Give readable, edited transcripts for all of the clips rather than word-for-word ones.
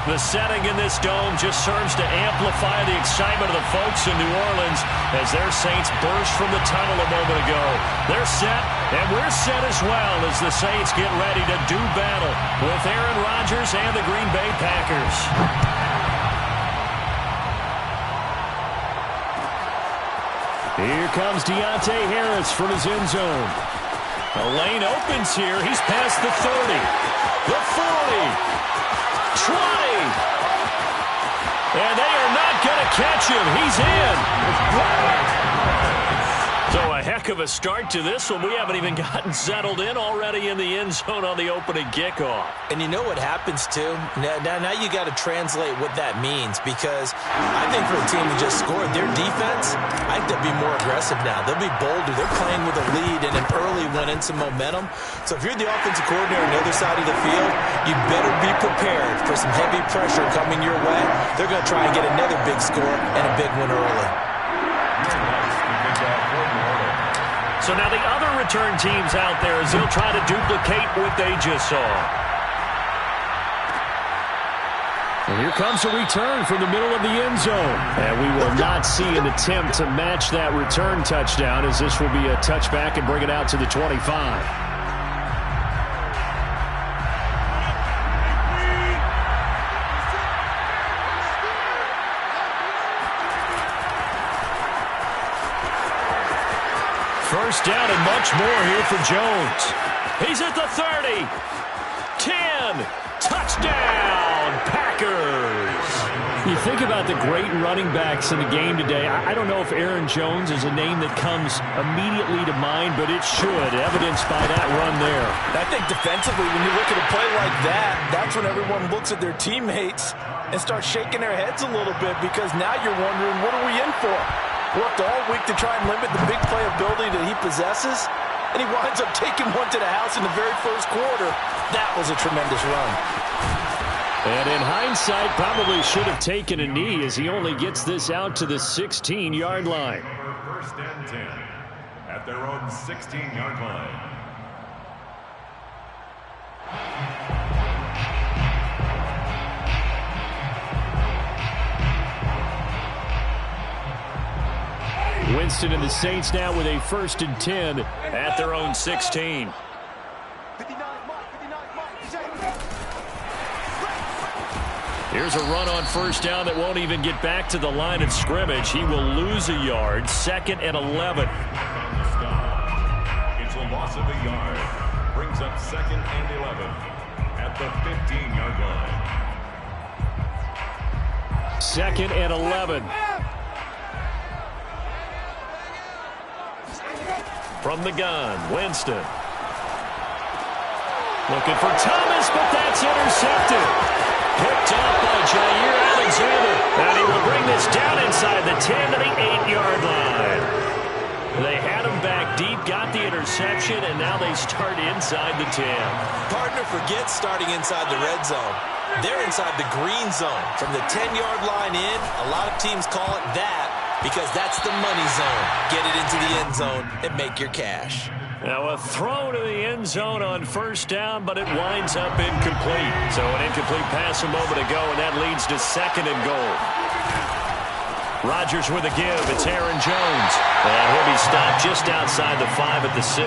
The setting in this dome just serves to amplify the excitement of the folks in New Orleans as their Saints burst from the tunnel a moment ago. They're set, and we're set as well as the Saints get ready to do battle with Aaron Rodgers and the Green Bay Packers. Here comes Deontay Harris from his end zone. The lane opens here. He's past the 30, the 40. 20. And they are not going to catch him. He's in. So a heck of a start to this one. We haven't even gotten settled in already in the end zone on the opening kickoff. And you know what happens, too? Now you got to translate what that means, because I think for a team that just scored, their defense, I think they'll be more aggressive now. They'll be bolder. They're playing with a lead and an early one and some momentum. So if you're the offensive coordinator on the other side of the field, you better be prepared for some heavy pressure coming your way. They're going to try and get another big score and a big one early. So now the other return teams out there as they'll try to duplicate what they just saw. And here comes a return from the middle of the end zone. And we will not see an attempt to match that return touchdown, as this will be a touchback and bring it out to the 25. First down and much more here for Jones. He's at the 30. 10. Touchdown, Packers. You think about the great running backs in the game today. I don't know if Aaron Jones is a name that comes immediately to mind, but it should, evidenced by that run there. I think defensively, when you look at a play like that, that's when everyone looks at their teammates and starts shaking their heads a little bit, because now you're wondering, what are we in for? Worked all week to try and limit the big playability that he possesses, and he winds up taking one to the house in the very first quarter. That was a tremendous run. And in hindsight, probably should have taken a knee, as he only gets this out to the 16-yard line. First and 10 at their own 16-yard line. Winston and the Saints now with a 1st and 10 at their own 16. Here's a run on first down that won't even get back to the line of scrimmage. He will lose a yard. 2nd and 11. It's a loss of a yard. Brings up 2nd and 11 at the 15-yard line. 2nd and 11. From the gun, Winston. Looking for Thomas, but that's intercepted. Picked up by Jair Alexander. And he will bring this down inside the 10 to the 8-yard line. They had him back deep, got the interception, and now they start inside the 10. Partner forgets starting inside the red zone. They're inside the green zone. From the 10-yard line in, a lot of teams call it that, because that's the money zone. Get it into the end zone and make your cash. Now a throw to the end zone on first down, but it winds up incomplete. So an incomplete pass a moment ago, and that leads to 2nd and goal. Rodgers with a give. It's Aaron Jones. And he'll be stopped just outside the 5 at the 6.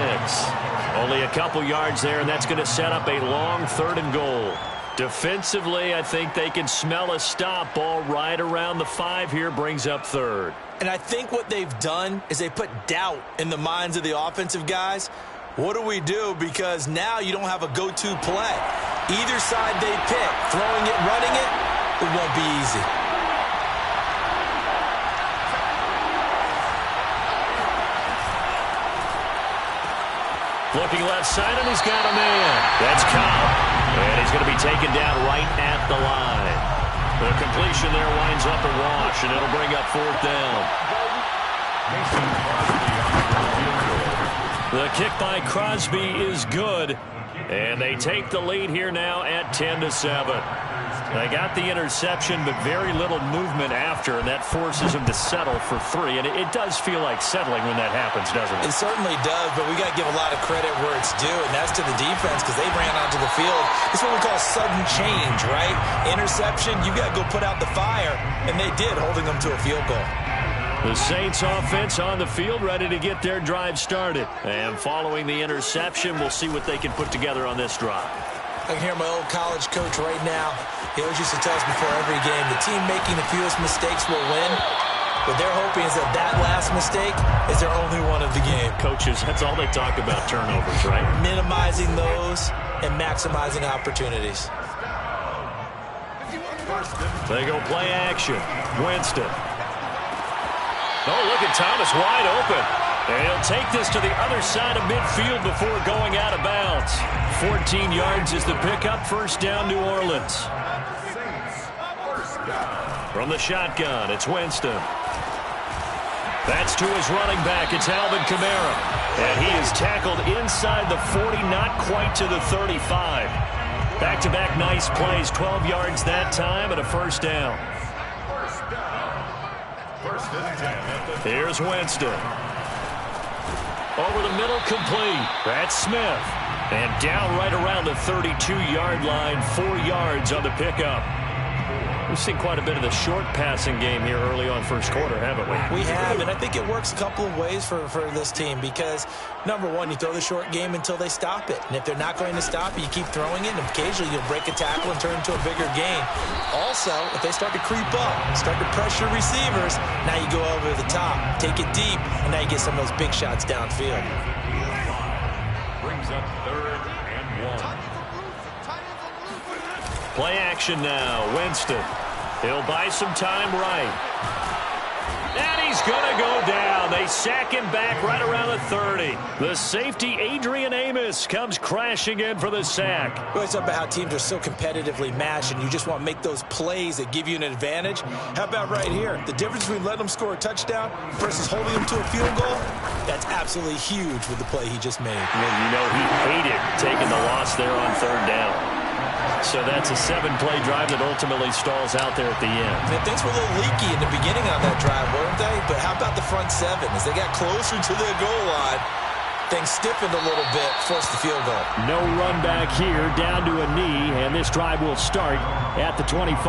Only a couple yards there, and that's going to set up a long 3rd and goal. Defensively, I think they can smell a stop. Ball right around the 5 here, brings up 3rd. And I think what they've done is they put doubt in the minds of the offensive guys. What do we do? Because now you don't have a go-to play. Either side they pick, throwing it, running it, it won't be easy. Looking left side, and he's got a man. That's Cobb. And he's going to be taken down right at the line. The completion there winds up a wash, and it'll bring up 4th down. The kick by Crosby is good. And they take the lead here now at 10-7. They got the interception, but very little movement after, and that forces them to settle for 3. And it does feel like settling when that happens, doesn't it? It certainly does, but we got to give a lot of credit where it's due, and that's to the defense because they ran onto the field. It's what we call sudden change, right? Interception, you got to go put out the fire, and they did, holding them to a field goal. The Saints offense on the field, ready to get their drive started. And following the interception, we'll see what they can put together on this drive. I can hear my old college coach right now. He always used to tell us before every game, the team making the fewest mistakes will win. What they're hoping is that last mistake is their only one of the game. Coaches, that's all they talk about, turnovers, right? Minimizing those and maximizing opportunities. They go play action. Winston. Oh, look at Thomas wide open. And he'll take this to the other side of midfield before going out of bounds. 14 yards is the pickup. First down, New Orleans. From the shotgun, it's Winston. That's to his running back. It's Alvin Kamara. And he is tackled inside the 40, not quite to the 35. Back-to-back nice plays, 12 yards that time, and a first down. Here's Winston. Over the middle, complete. That's Smith. And down right around the 32-yard line, 4 yards on the pickup. We've seen quite a bit of the short passing game here early on first quarter, haven't we? We have, and I think it works a couple of ways for this team because, number one, you throw the short game until they stop it. And if they're not going to stop it, you keep throwing it, and occasionally you'll break a tackle and turn into a bigger gain. Also, if they start to creep up, start to pressure receivers, now you go over the top, take it deep, and now you get some of those big shots downfield. Brings up 3rd and 1. Play action now. Winston. He'll buy some time right. And he's going to go down. They sack him back right around the 30. The safety, Adrian Amos, comes crashing in for the sack. We always talk about how teams are so competitively matched, and you just want to make those plays that give you an advantage. How about right here? The difference between letting them score a touchdown versus holding them to a field goal, that's absolutely huge with the play he just made. Well, you know, he hated taking the loss there on 3rd down. So that's a 7-play drive that ultimately stalls out there at the end. And things were a little leaky in the beginning on that drive, weren't they? But how about the front 7? As they got closer to the goal line, things stiffened a little bit, forced the field goal. No run back here, down to a knee, and this drive will start at the 25.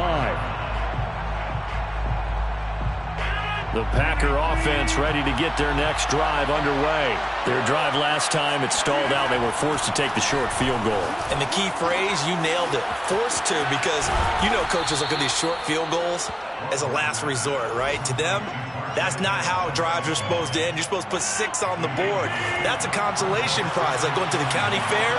The Packer offense ready to get their next drive underway. Their drive last time, it stalled out. They were forced to take the short field goal. And the key phrase, you nailed it. Forced to, because you know coaches look at these short field goals as a last resort, right? To them, that's not how drives are supposed to end. You're supposed to put 6 on the board. That's a consolation prize, like going to the county fair.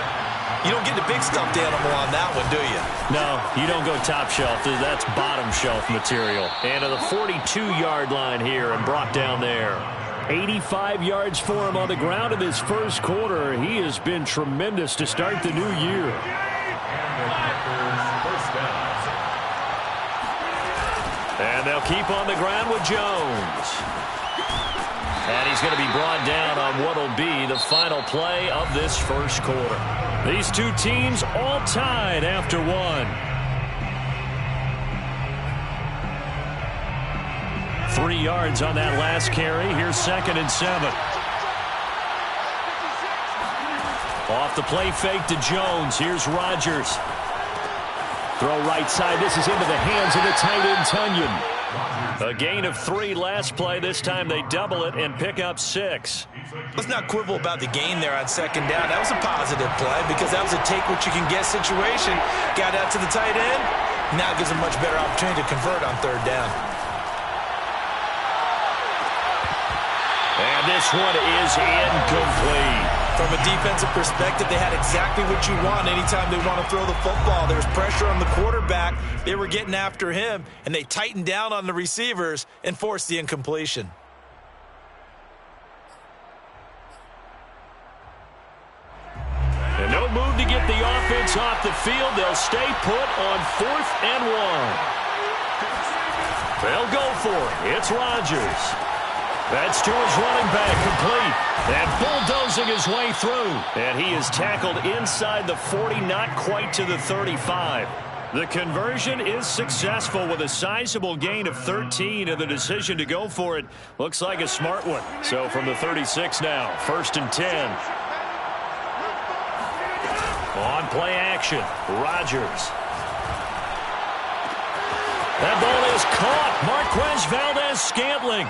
You don't get the big stuffed animal on that one, do you? No, you don't go top shelf. That's bottom shelf material. And to the 42-yard line here and brought down there. 85 yards for him on the ground in this first quarter. He has been tremendous to start the new year. And they'll keep on the ground with Jones. And he's going to be brought down on what will be the final play of this first quarter. These two teams all tied after 1. Three yards on that last carry. Here's 2nd and 7. Off the play fake to Jones. Here's Rodgers. Throw right side. This is into the hands of the tight end, Tunyon. A gain of 3 last play. This time they double it and pick up 6. Let's not quibble about the gain there on 2nd down. That was a positive play because that was a take-what-you-can-get situation. Got out to the tight end. Now it gives them a much better opportunity to convert on 3rd down. And this one is incomplete. From a defensive perspective, they had exactly what you want anytime they want to throw the football. There's pressure on the quarterback. They were getting after him, and they tightened down on the receivers and forced the incompletion. And no move to get the offense off the field. They'll stay put on 4th and 1. They'll go for it. It's Rodgers. That's to his running back, complete. And bulldozing his way through. And he is tackled inside the 40, not quite to the 35. The conversion is successful with a sizable gain of 13, and the decision to go for it looks like a smart one. So from the 36 now, 1st and 10. On play action, Rodgers. That ball is caught. Marquez Valdes-Scantling.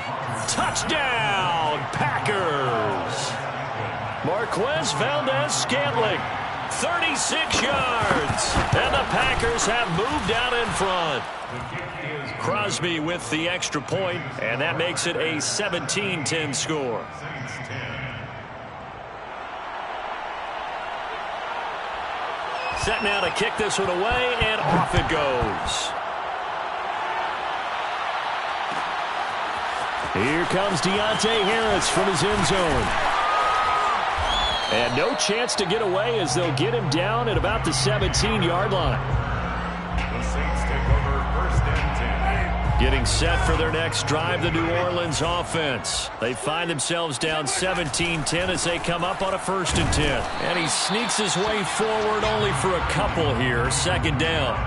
Touchdown, Packers. Marquez Valdes-Scantling. 36 yards. And the Packers have moved out in front. Crosby with the extra point, and that makes it a 17-10 score. Set now to kick this one away, and off it goes. Here comes Deontay Harris from his end zone. And no chance to get away as they'll get him down at about the 17-yard line. The Saints take over 1st and 10. Getting set for their next drive, the New Orleans offense. They find themselves down 17-10 as they come up on a 1st and 10. And he sneaks his way forward only for a couple here. 2nd down.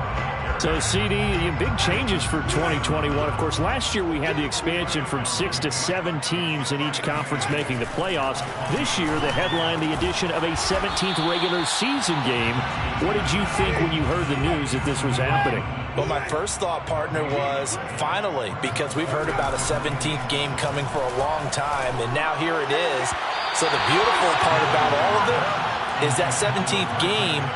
So, CD, big changes for 2021. Of course, last year we had the expansion from 6 to 7 teams in each conference making the playoffs. This year, the headline, the addition of a 17th regular season game. What did you think when you heard the news that this was happening? Well, my first thought, partner, was finally, because we've heard about a 17th game coming for a long time, and now here it is. So the beautiful part about all of it is that 17th game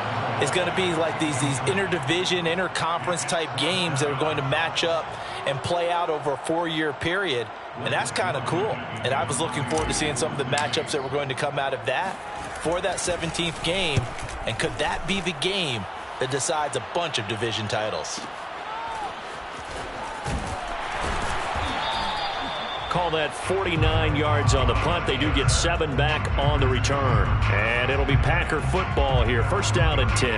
is going to be like these interdivision, interconference type games that are going to match up and play out over a 4-year period. And that's kind of cool. And I was looking forward to seeing some of the matchups that were going to come out of that for that 17th game. And could that be the game that decides a bunch of division titles? Call that 49 yards on the punt. They do get 7 back on the return. And it'll be Packer football here. 1st down and 10.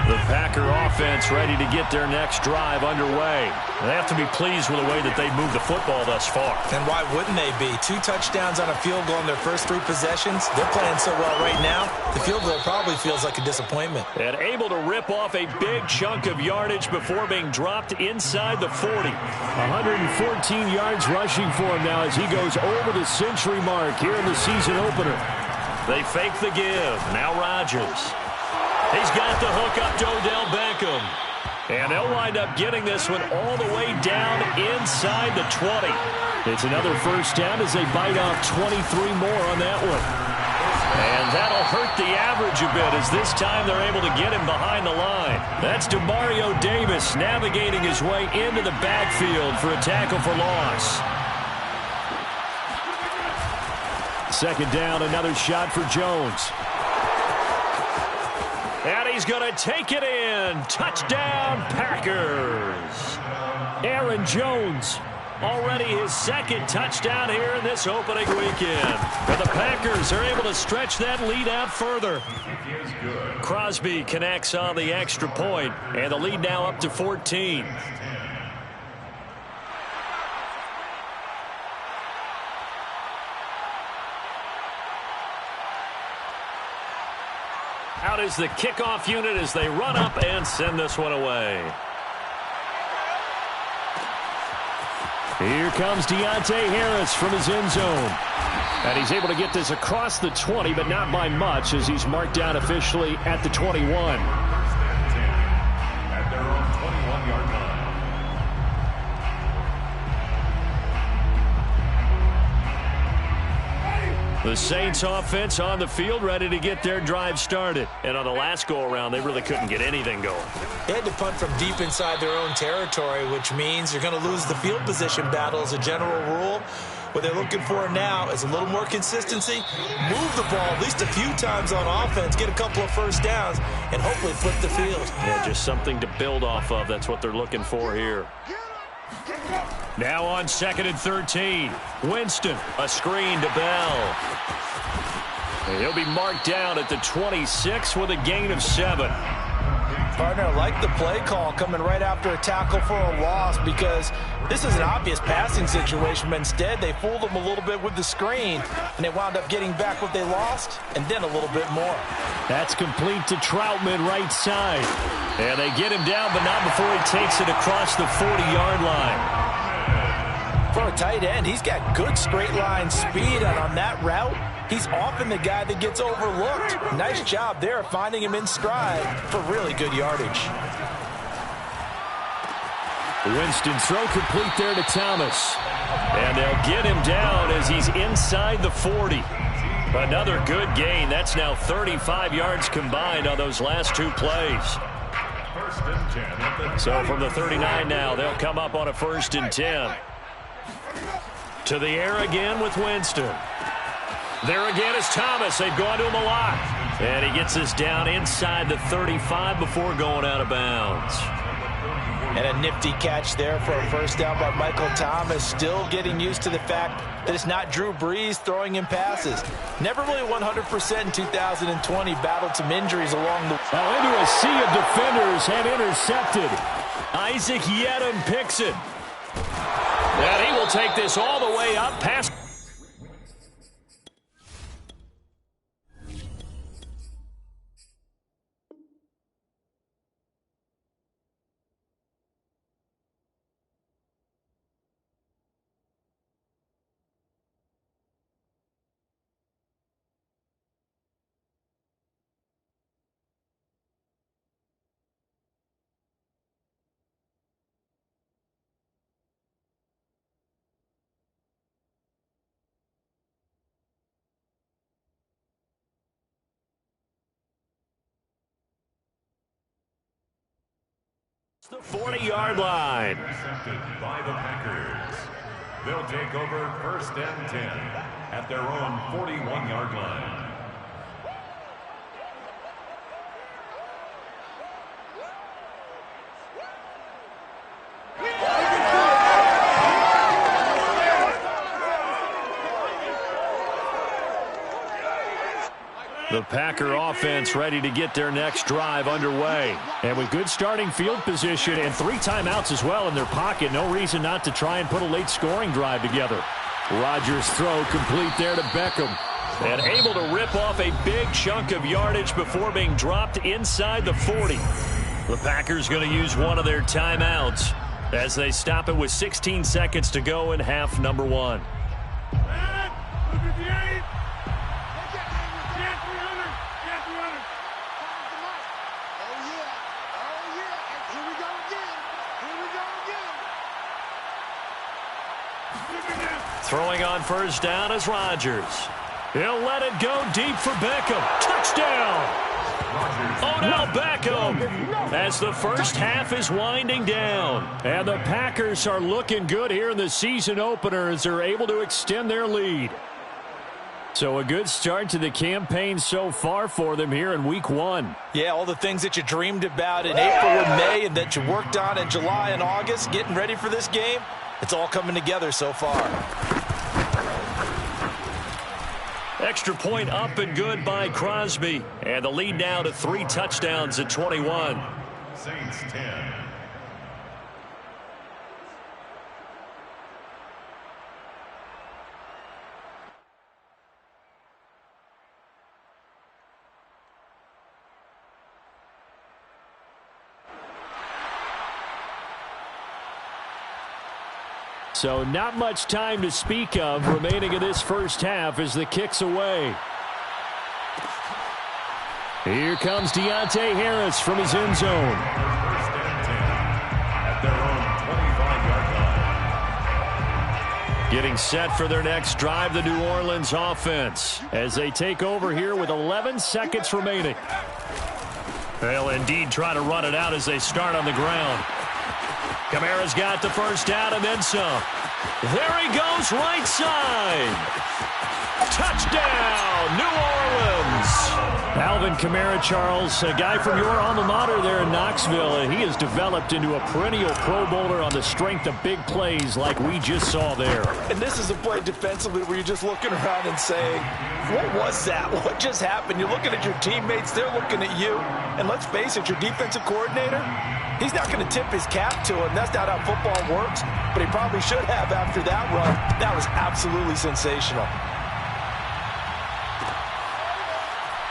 The Packer offense ready to get their next drive underway. They have to be pleased with the way that they've moved the football thus far. And why wouldn't they be? 2 touchdowns on a field goal in their first 3 possessions. They're playing so well right now, the field goal probably feels like a disappointment. And able to rip off a big chunk of yardage before being dropped inside the 40. 114 yards rushing for him now as he goes over the century mark here in the season opener. They fake the give. Now Rodgers. He's got the hook up to Odell Beckham. And they'll wind up getting this one all the way down inside the 20. It's another 1st down as they bite off 23 more on that one. And that'll hurt the average a bit as this time they're able to get him behind the line. That's Demario Davis navigating his way into the backfield for a tackle for loss. 2nd down, another shot for Jones. And he's going to take it in. Touchdown, Packers. Aaron Jones, already his 2nd touchdown here in this opening weekend. But the Packers are able to stretch that lead out further. Crosby connects on the extra point, and the lead now up to 14. Out is the kickoff unit as they run up and send this one away. Here comes Deontay Harris from his end zone. And he's able to get this across the 20, but not by much as he's marked down officially at the 21. At their own 21-yard line. The Saints offense on the field ready to get their drive started. And on the last go-around, they really couldn't get anything going. They had to punt from deep inside their own territory, which means you're going to lose the field position battle as a general rule. What they're looking for now is a little more consistency, move the ball at least a few times on offense, get a couple of 1st downs, and hopefully flip the field. Yeah, just something to build off of. That's what they're looking for here. Now on 2nd and 13. Winston, a screen to Bell. And he'll be marked down at the 26 with a gain of 7. Partner, I like the play call coming right after a tackle for a loss because this is an obvious passing situation, but instead they fooled them a little bit with the screen, and they wound up getting back what they lost and then a little bit more. That's complete to Troutman right side. And they get him down, but not before he takes it across the 40-yard line. For a tight end, he's got good straight line speed, and on that route, he's often the guy that gets overlooked. Nice job there finding him in stride for really good yardage. Winston throw complete there to Thomas. And they'll get him down as he's inside the 40. Another good gain. That's now 35 yards combined on those last two plays. So from the 39 now, they'll come up on a 1st and 10. To the air again with Winston. There again is Thomas. They've gone to him a lot. And he gets us down inside the 35 before going out of bounds. And a nifty catch there for a 1st down by Michael Thomas. Still getting used to the fact that it's not Drew Brees throwing him passes. Never really 100% in 2020. Battled some injuries along the... Now into a sea of defenders and intercepted. Isaac Yedem picks it. And he will take this all the way up past... the 40-yard line. Intercepted by the Packers. They'll take over 1st and 10 at their own 41-yard line. The Packer offense ready to get their next drive underway. And with good starting field position and 3 timeouts as well in their pocket, no reason not to try and put a late scoring drive together. Rodgers' throw complete there to Beckham. And able to rip off a big chunk of yardage before being dropped inside the 40. The Packers going to use one of their timeouts as they stop it with 16 seconds to go in half number 1. Throwing on 1st down is Rodgers. He'll let it go deep for Beckham. Touchdown! Odell Beckham as the first half is winding down. And the Packers are looking good here in the season opener as they're able to extend their lead. So a good start to the campaign so far for them here in week 1. Yeah, all the things that you dreamed about in April and May and that you worked on in July and August, getting ready for this game, it's all coming together so far. Extra point up and good by Crosby. And the lead now to 3 touchdowns at 21. Saints 10. So not much time to speak of remaining in this first half as the kick's away. Here comes Deontay Harris from his end zone. 1st and 10 at their own 25-yard line. Getting set for their next drive, the New Orleans offense, as they take over here with 11 seconds remaining. They'll indeed try to run it out as they start on the ground. Kamara's got the 1st down and then some. There he goes, right side. Touchdown, New Orleans. Alvin Kamara, Charles, a guy from your alma mater there in Knoxville, and he has developed into a perennial Pro Bowler on the strength of big plays like we just saw there. And this is a play defensively where you're just looking around and saying, what was that? What just happened? You're looking at your teammates, they're looking at you. And let's face it, your defensive coordinator, he's not going to tip his cap to him. That's not how football works, but he probably should have after that run. That was absolutely sensational.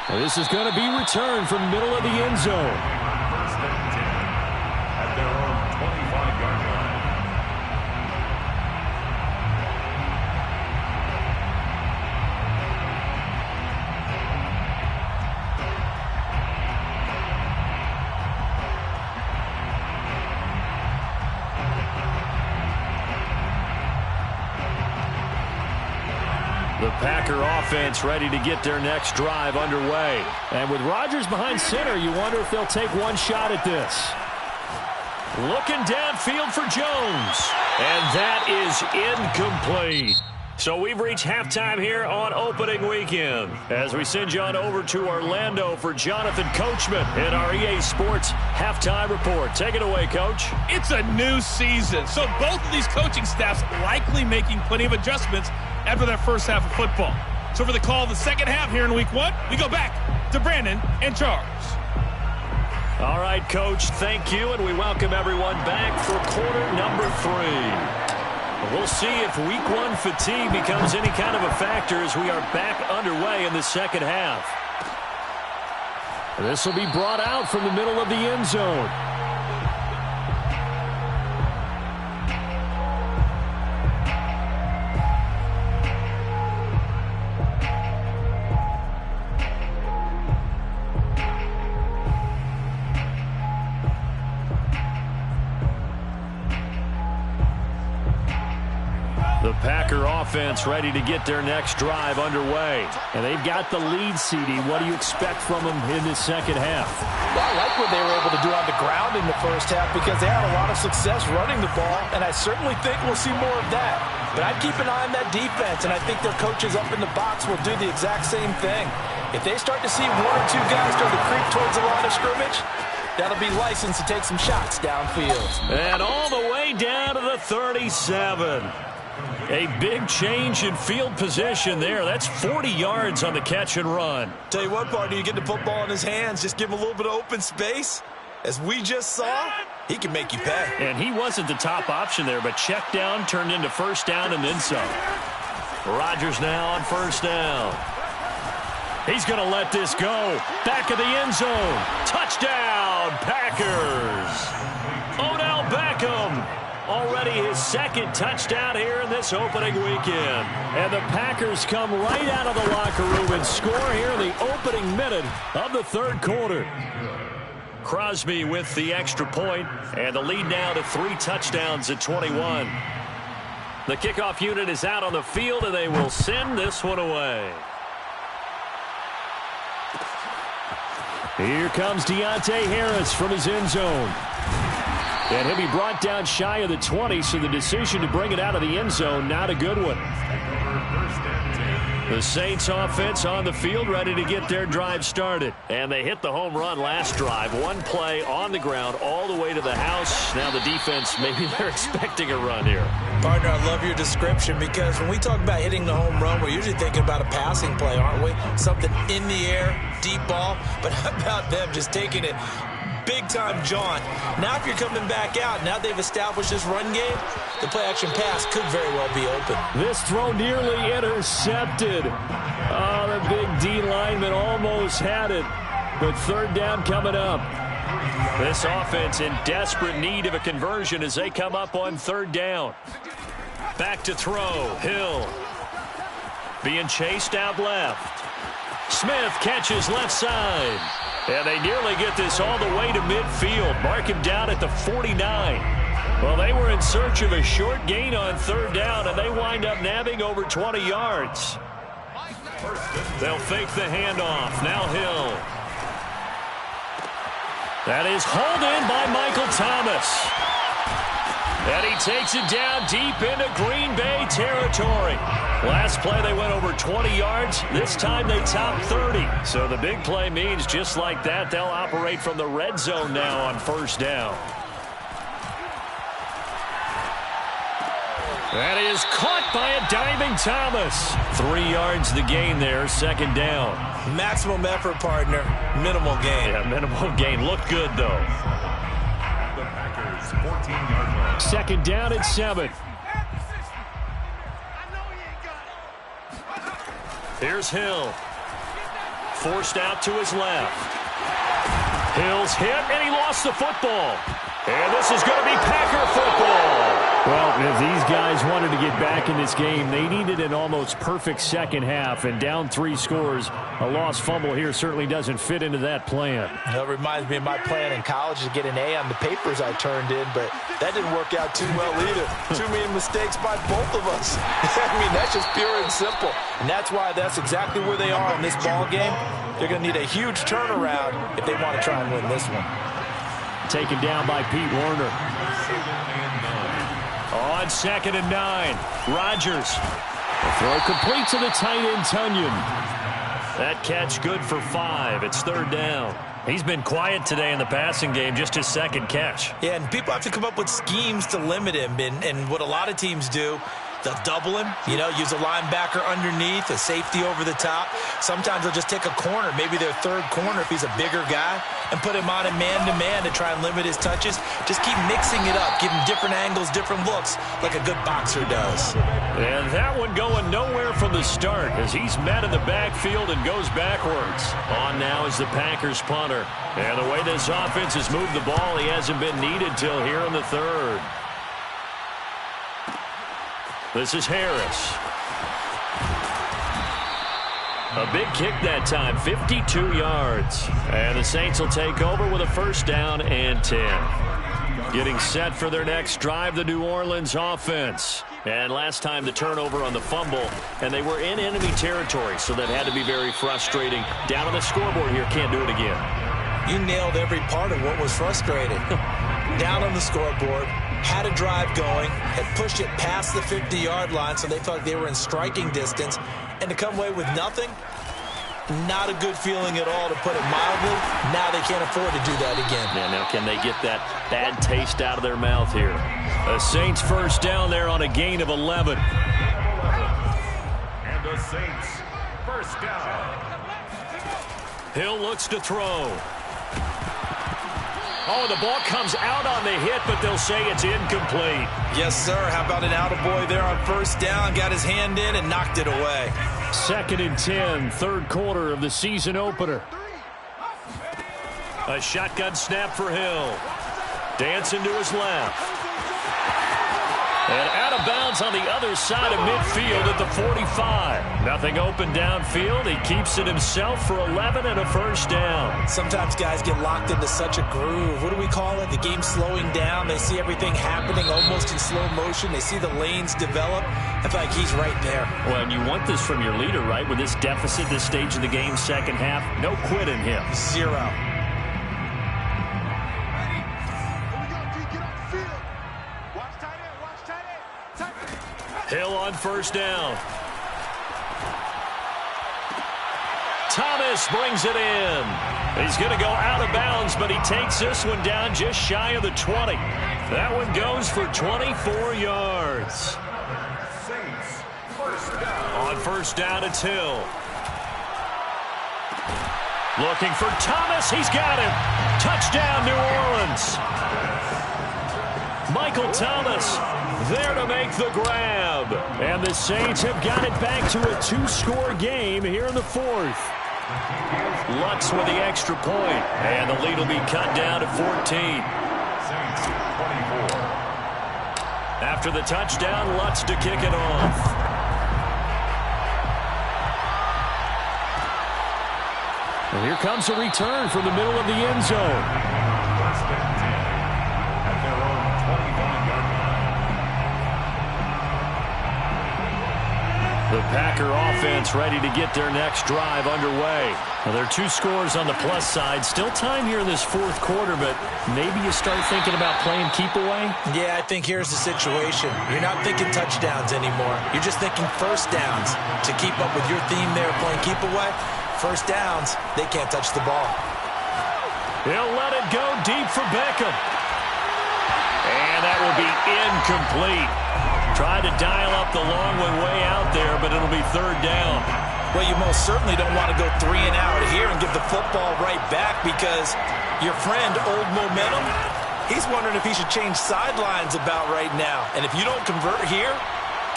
Well, this is going to be returned from middle of the end zone. 1st and 10. The Packer offense ready to get their next drive underway. And with Rodgers behind center, you wonder if they'll take one shot at this. Looking downfield for Jones. And that is incomplete. So we've reached halftime here on opening weekend as we send you on over to Orlando for Jonathan Coachman in our EA Sports Halftime Report. Take it away, Coach. It's a new season, so both of these coaching staffs likely making plenty of adjustments after their first half of football. So for the call of the second half here in Week 1, we go back to Brandon and Charles. All right, Coach, thank you, and we welcome everyone back for quarter number 3. We'll see if Week 1 fatigue becomes any kind of a factor as we are back underway in the second half. This will be brought out from the middle of the end zone. The Packer offense ready to get their next drive underway. And they've got the lead, CD. What do you expect from them in this second half? Well, I like what they were able to do on the ground in the first half because they had a lot of success running the ball, and I certainly think we'll see more of that. But I'd keep an eye on that defense, and I think their coaches up in the box will do the exact same thing. If they start to see one or two guys start to creep towards the line of scrimmage, that'll be licensed to take some shots downfield. And all the way down to the 37. A big change in field position there. That's 40 yards on the catch and run. Tell you what, partner, you get the football in his hands, just give him a little bit of open space. As we just saw, he can make you pay. And he wasn't the top option there, but check down turned into first down and then some. Rodgers now on first down. He's going to let this go. Back of the end zone. Touchdown, Packers. Odell Beckham. Already his second touchdown here in this opening weekend. And the Packers come right out of the locker room and score here in the opening minute of the third quarter. Crosby with the extra point, and the lead now to 3 touchdowns at 21. The kickoff unit is out on the field, and they will send this one away. Here comes Deontay Harris from his end zone. And he'll be brought down shy of the 20, so the decision to bring it out of the end zone, not a good one. The Saints offense on the field ready to get their drive started. And they hit the home run last drive. One play on the ground all the way to the house. Now the defense, maybe they're expecting a run here. Partner, I love your description because when we talk about hitting the home run, we're usually thinking about a passing play, aren't we? Something in the air, deep ball. But how about them just taking it big-time jaunt? Now if you're coming back out, now they've established this run game, the play-action pass could very well be open. This throw nearly intercepted. Oh, the big D lineman almost had it. But third down coming up. This offense in desperate need of a conversion as they come up on third down. Back to throw. Hill. Being chased out left. Smith catches left side. And they nearly get this all the way to midfield. Mark him down at the 49. Well, they were in search of a short gain on third down, and they wind up nabbing over 20 yards. They'll fake the handoff. Now Hill. That is hauled in by Michael Thomas. And he takes it down deep into Green Bay territory. Last play, they went over 20 yards. This time, they topped 30. So the big play means just like that, they'll operate from the red zone now on first down. That is caught by a diving Thomas. 3 yards the gain there, second down. Maximum effort, partner. Minimal gain. Yeah, minimal gain. Looked good, though. The Packers, 14-yard line. Second down at 7. Here's Hill. Forced out to his left. Hill's hit, and he lost the football. And this is going to be Packer football. Well, If these guys wanted to get back in this game, they needed an almost perfect second half, and down 3 scores. A lost fumble here certainly doesn't fit into that plan. That reminds me of my plan in college to get an A on the papers I turned in, but that didn't work out too well either. Too many mistakes by both of us. I mean, that's just pure and simple. And that's why that's exactly where they are in this ball game. They're going to need a huge turnaround if they want to try and win this one. Taken down by Pete Werner. On 2nd and 9, Rodgers. The throw complete to the tight end, Tunyon. That catch good for 5. It's 3rd down. He's been quiet today in the passing game, just his 2nd catch. Yeah, and people have to come up with schemes to limit him, and what a lot of teams do, they'll double him, use a linebacker underneath, a safety over the top. Sometimes they'll just take a corner, maybe their 3rd corner if he's a bigger guy, and put him on a man-to-man to try and limit his touches. Just keep mixing it up, give him different angles, different looks, like a good boxer does. And that one going nowhere from the start as he's met in the backfield and goes backwards. On now is the Packers punter. And the way this offense has moved the ball, he hasn't been needed till here in the 3rd. This is Harris. A big kick that time, 52 yards. And the Saints will take over with a 1st down and 10. Getting set for their next drive, the New Orleans offense. And last time the turnover on the fumble, and they were in enemy territory, so that had to be very frustrating. Down on the scoreboard here, can't do it again. You nailed every part of what was frustrating. Down on the scoreboard, had a drive going, had pushed it past the 50-yard line, so they thought they were in striking distance, and to come away with nothing, not a good feeling at all, to put it mildly. Now they can't afford to do that again. Yeah, now can they get that bad taste out of their mouth here? The Saints 1st down there on a gain of 11. And the Saints 1st down. Hill looks to throw. Oh, the ball comes out on the hit, but they'll say it's incomplete. Yes, sir. How about an attaboy there on 1st down? Got his hand in and knocked it away. 2nd and 10, 3rd quarter of the season opener. A shotgun snap for Hill. Dancing to his left. And out of bounds on the other side of midfield at the 45. Nothing open downfield. He keeps it himself for 11 and a 1st down. Sometimes guys get locked into such a groove. What do we call it? The game's slowing down. They see everything happening almost in slow motion. They see the lanes develop. I feel like he's right there. Well, and you want this from your leader, right? With this deficit, this stage of the game, 2nd half, no quit in him. 0. Hill on 1st down. Thomas brings it in. He's going to go out of bounds, but he takes this one down just shy of the 20. That one goes for 24 yards. Saints 1st down. On 1st down, it's Hill. Looking for Thomas. He's got him. Touchdown, New Orleans. Michael Thomas there to make the grab. And the Saints have got it back to a 2-score game here in the 4th. Lutz with the extra point. And the lead will be cut down to 14. Saints 24. After the touchdown, Lutz to kick it off. And here comes a return from the middle of the end zone. 1st and 10 at their own 25-yard line. The Packer offense ready to get their next drive underway. Well, there are 2 scores on the plus side. Still time here in this 4th quarter, but maybe you start thinking about playing keep away? Yeah, I think here's the situation. You're not thinking touchdowns anymore. You're just thinking 1st downs. To keep up with your theme there, playing keep away, 1st downs, they can't touch the ball. He'll let it go deep for Beckham. And that will be incomplete. Tried to dial up the long one way out there, but it'll be 3rd down. Well, you most certainly don't want to go 3 and out here and give the football right back, because your friend, Old Momentum, he's wondering if he should change sidelines about right now. And if you don't convert here,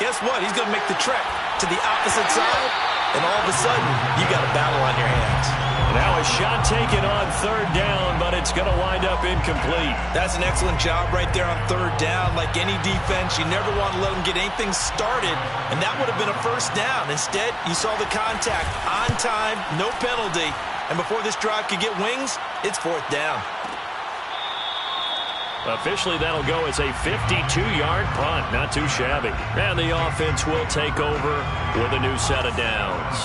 guess what? He's going to make the trek to the opposite side, and all of a sudden, you got a battle on your hands. Now a shot taken on third down, but it's going to wind up incomplete. That's an excellent job right there on third down. Like any defense, you never want to let them get anything started, and that would have been a first down. Instead, you saw the contact on time, no penalty, and before this drive could get wings, it's fourth down. Officially, that'll go as a 52-yard punt. Not too shabby. And the offense will take over with a new set of downs.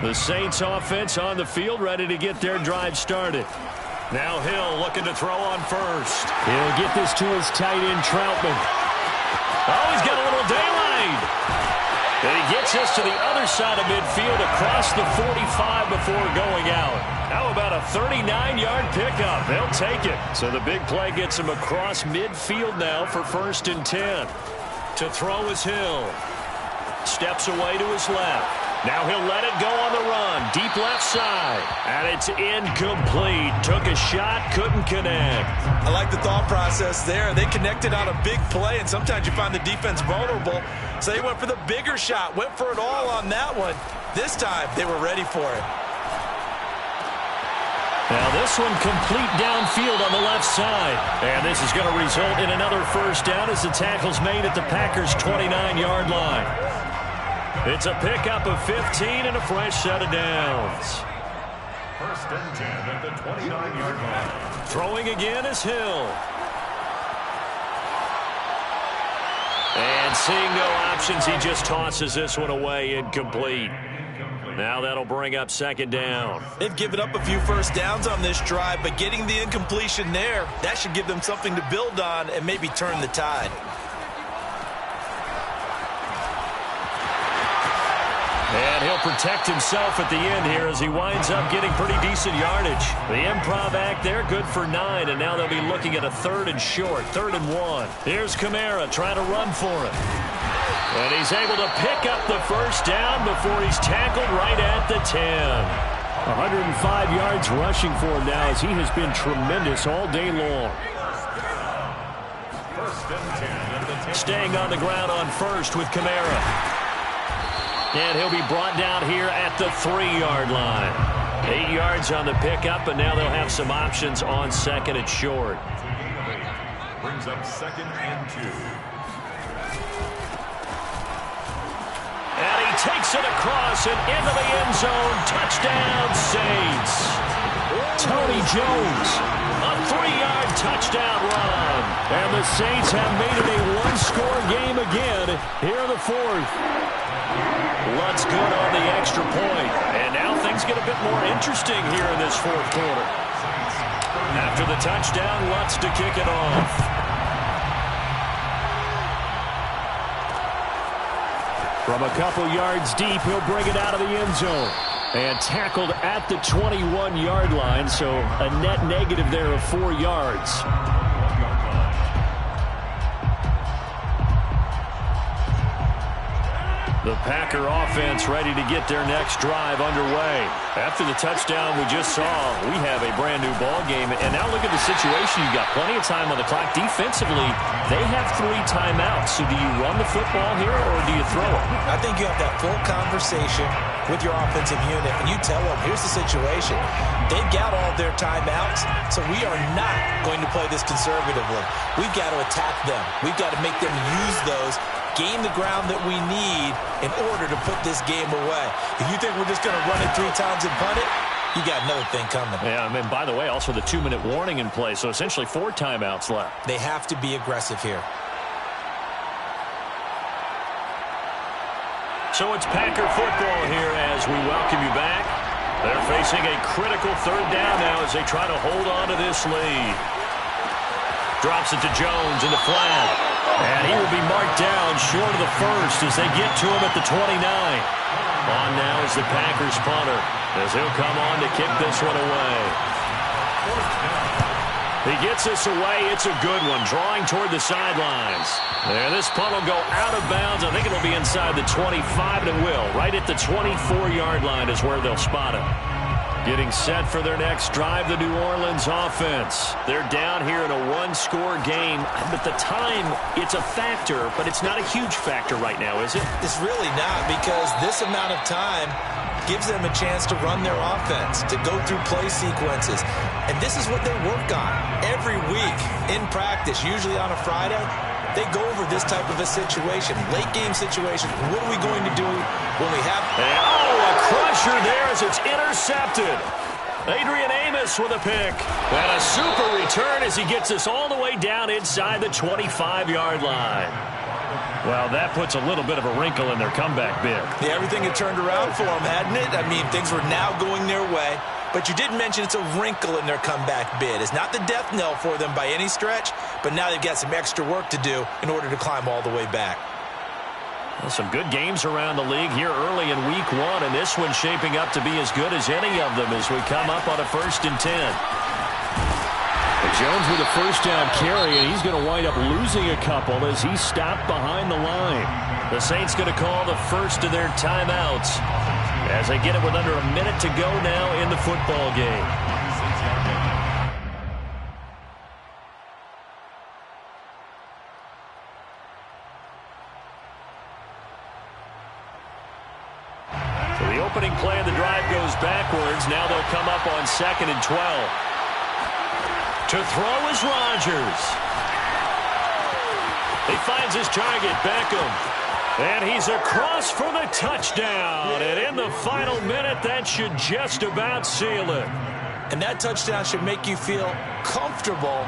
The Saints offense on the field, ready to get their drive started. Now Hill looking to throw on first. He'll get this to his tight end, Troutman. Oh, he's got a little daylight. And he gets us to the other side of midfield across the 45 before going out. How about a 39-yard pickup? They'll take it. So the big play gets him across midfield now for 1st and 10. To throw is Hill. Steps away to his left. Now he'll let it go on the run. Deep left side. And it's incomplete. Took a shot, couldn't connect. I like the thought process there. They connected on a big play, and sometimes you find the defense vulnerable. So they went for the bigger shot, went for it all on that one. This time, they were ready for it. Now this one complete downfield on the left side. And this is going to result in another first down as the tackle's made at the Packers' 29-yard line. It's a pickup of 15 and a fresh set of downs. 1st and 10 at the 29-yard line. Throwing again is Hill. And seeing no options, he just tosses this one away, incomplete. Now that'll bring up 2nd down. They've given up a few first downs on this drive, but getting the incompletion there, that should give them something to build on and maybe turn the tide. And he'll protect himself at the end here as he winds up getting pretty decent yardage. The improv act there, good for 9, and now they'll be looking at a 3rd and short, 3rd and 1. Here's Kamara trying to run for it. And he's able to pick up the first down before he's tackled right at the 10. 105 yards rushing for him now as he has been tremendous all day long. 1st and 10. Staying on the ground on first with Kamara. And he'll be brought down here at the 3-yard line. 8 yards on the pickup, and now they'll have some options on 2nd and short. Brings up 2nd and 2. And he takes it across and into the end zone. Touchdown, Saints. Tony Jones, a 3-yard touchdown run. And the Saints have made it a one-score game again here in the 4th. Lutz good on the extra point. And now things get a bit more interesting here in this 4th quarter. After the touchdown, Lutz to kick it off. From a couple yards deep, he'll bring it out of the end zone. And tackled at the 21-yard line, so a net negative there of 4 yards. The Packer offense ready to get their next drive underway. After the touchdown we just saw, we have a brand new ball game. And now look at the situation. You've got plenty of time on the clock. Defensively, they have 3 timeouts. So do you run the football here or do you throw it? I think you have that full conversation with your offensive unit, and you tell them, here's the situation. They've got all their timeouts, so we are not going to play this conservatively. We've got to attack them. We've got to make them use those, gain the ground that we need in order to put this game away. If you think we're just going to run it 3 times and punt it, you got another thing coming. Yeah, I mean, by the way, also the 2-minute warning in play, so essentially 4 timeouts left. They have to be aggressive here. So it's Packer football here as we welcome you back. They're facing a critical 3rd down now as they try to hold on to this lead. Drops it to Jones in the flat. And he will be marked down short of the first as they get to him at the 29. On now is the Packers punter as he'll come on to kick this one away. He gets this away. It's a good one, drawing toward the sidelines. And this punt will go out of bounds. I think it'll be inside the 25, and it will. Right at the 24-yard line is where they'll spot it. Getting set for their next drive, the New Orleans offense. They're down here in a 1-score game. But the time, it's a factor, but it's not a huge factor right now, is it? It's really not, because this amount of time gives them a chance to run their offense, to go through play sequences. And this is what they work on every week in practice, usually on a Friday. They go over this type of a situation, late game situation. What are we going to do when we have... Oh, a crusher there as it's intercepted. Adrian Amos with a pick. And a super return as he gets us all the way down inside the 25-yard line. Well, that puts a little bit of a wrinkle in their comeback bid. Yeah, everything had turned around for them, hadn't it? I mean, things were now going their way. But you did mention it's a wrinkle in their comeback bid. It's not the death knell for them by any stretch, but now they've got some extra work to do in order to climb all the way back. Well, some good games around the league here early in week 1, and this one's shaping up to be as good as any of them as we come up on a 1st and 10. Jones with a first down carry, and he's going to wind up losing a couple as he's stopped behind the line. The Saints going to call the first of their timeouts as they get it with under a minute to go now in the football game. So the opening play of the drive goes backwards. Now they'll come up on 2nd and 12. To throw is Rodgers. He finds his target, Beckham. And he's across for the touchdown. And in the final minute, that should just about seal it. And that touchdown should make you feel comfortable.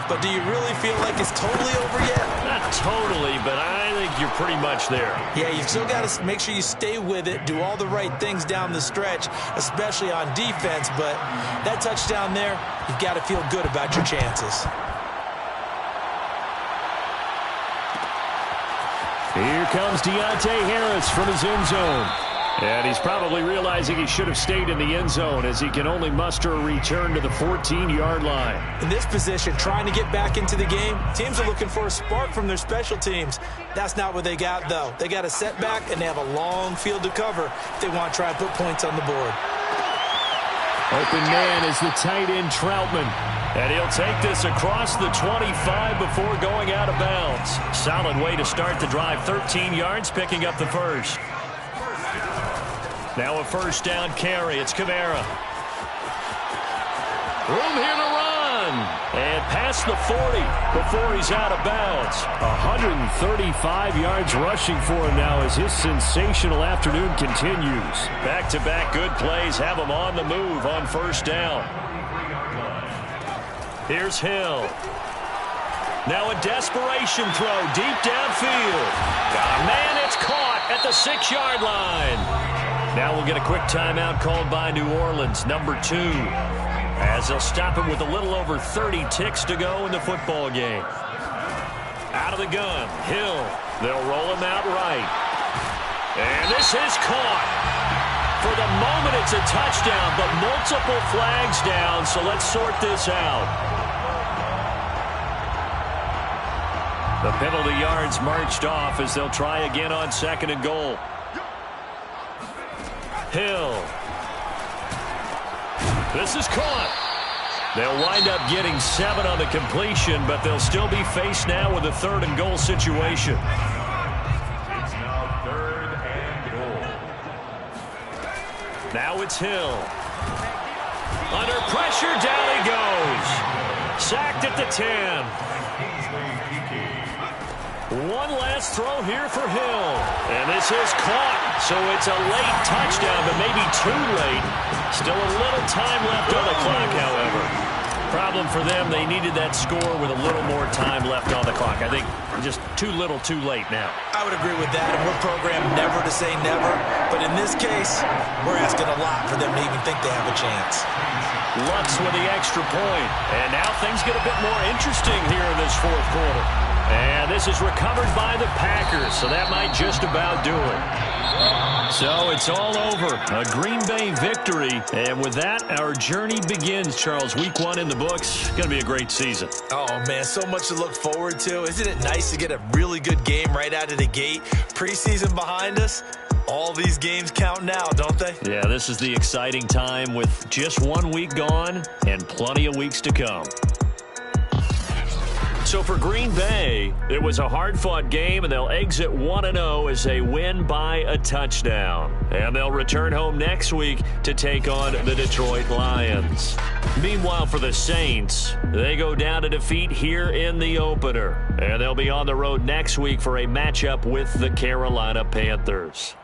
But do you really feel like it's totally over yet? Not totally, but I think you're pretty much there. Yeah, you've still got to make sure you stay with it, do all the right things down the stretch, especially on defense. But that touchdown there, you've got to feel good about your chances. Here comes Deontay Harris from his end zone. And he's probably realizing he should have stayed in the end zone as he can only muster a return to the 14-yard line. In this position, trying to get back into the game, teams are looking for a spark from their special teams. That's not what they got, though. They got a setback, and they have a long field to cover if they want to try and put points on the board. Open man is the tight end Troutman. And he'll take this across the 25 before going out of bounds. Solid way to start the drive. 13 yards, picking up the first. Now a first down carry. It's Kamara. Room here to run. And past the 40 before he's out of bounds. 135 yards rushing for him now as his sensational afternoon continues. Back-to-back good plays have him on the move on first down. Here's Hill. Now a desperation throw deep downfield. Got a man, it's caught at the 6-yard line. Now we'll get a quick timeout called by New Orleans, number 2. As they'll stop him with a little over 30 ticks to go in the football game. Out of the gun, Hill. They'll roll him out right. And this is caught. For the moment, it's a touchdown, but multiple flags down, so let's sort this out. The penalty yards marched off as they'll try again on 2nd and goal. Hill. This is caught. They'll wind up getting 7 on the completion, but they'll still be faced now with a 3rd and goal situation. It's now 3rd and goal. Now it's Hill. Under pressure, down he goes. Sacked at the 10. One last throw here for Hill. And this is caught. So it's a late touchdown, but maybe too late. Still a little time left on the clock, however. Problem for them, they needed that score with a little more time left on the clock. I think just too little, too late now. I would agree with that, and we're programmed never to say never. But in this case, we're asking a lot for them to even think they have a chance. Lutz with the extra point. And now things get a bit more interesting here in this 4th quarter. And this is recovered by the Packers, so that might just about do it. So it's all over. A Green Bay victory. And with that, our journey begins, Charles. Week 1 in the books. Going to be a great season. Oh, man, so much to look forward to. Isn't it nice to get a really good game right out of the gate? Preseason behind us. All these games count now, don't they? Yeah, this is the exciting time with just 1 week gone and plenty of weeks to come. So for Green Bay, it was a hard-fought game, and they'll exit 1-0 as they win by a touchdown. And they'll return home next week to take on the Detroit Lions. Meanwhile, for the Saints, they go down to defeat here in the opener. And they'll be on the road next week for a matchup with the Carolina Panthers.